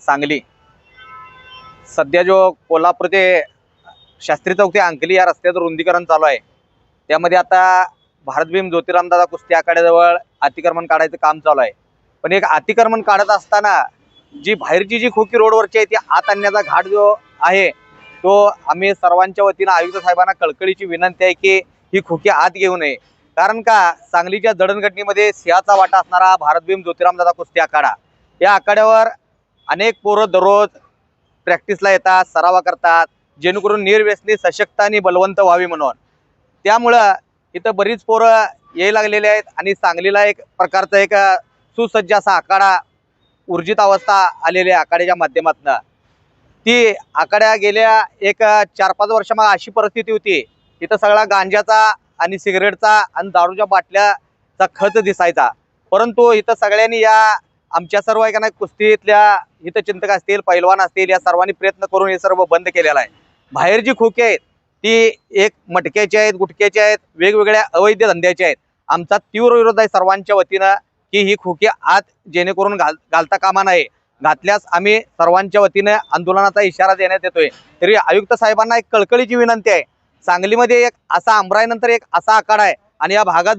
सांगली सध्या जो कोल्हापूर ते शास्त्री चौक ते अंकली या रस्त्याचं रुंदीकरण चालू आहे, त्यामध्ये आता भारत भीम ज्योतिरामदादा कुस्ती आखाड्याजवळ अतिक्रमण काढायचं काम चालू आहे। पण एक अतिक्रमण काढत असताना जी बाहेरची जी खोकी रोडवरची आहे ती आत आणण्याचा घाट जो आहे तो आम्ही सर्वांच्या वतीनं आयुक्त साहेबांना कळकळीची विनंती आहे की ही खोकी आत घेऊ नये। कारण का सांगलीच्या जडणघडणीमध्ये सिंहाचा वाटा असणारा भारत भीम ज्योतिरामदादा कुस्ती आखाडा, या आखाड्यावर अनेक पोरं दररोज प्रॅक्टिसला येतात, सरावा करतात, जेणेकरून निर्व्यसनी सशक्त आणि बलवंत व्हावी म्हणून। त्यामुळं इथं बरीच पोरं यायला लागलेली आहेत आणि सांगलीला एक प्रकारचा एक सुसज्ज असा आखाडा, ऊर्जित अवस्था आलेली आहे आखाड्याच्या माध्यमातून। ती आखाड्या गेल्या एक 4-5 वर्षामागे अशी परिस्थिती होती, इथं सगळा गांजाचा आणि सिगरेटचा आणि दारूच्या बाटल्याचा खच दिसायचा। परंतु इथं सगळ्यांनी या आमच्या सर्व एका कुस्तीतल्या इथं चिंतक असतील, पैलवान असतील, या सर्वांनी प्रयत्न करून हे सर्व बंद केलेलं आहे। बाहेर जी खोकी आहेत ती एक मटक्याची आहेत, गुटक्याची आहेत, वेगवेगळ्या अवैध धंद्याची आहेत। आमचा तीव्र विरोध आहे सर्वांच्या वतीनं की ही खोकी आत जेणेकरून घालता कामा नये। घातल्यास आम्ही सर्वांच्या वतीनं आंदोलनाचा इशारा देण्यात येतोय। तरी आयुक्त साहेबांना एक कळकळीची विनंती आहे, सांगलीमध्ये एक असा आमराईनंतर एक असा आखाडा आहे आणि या भागात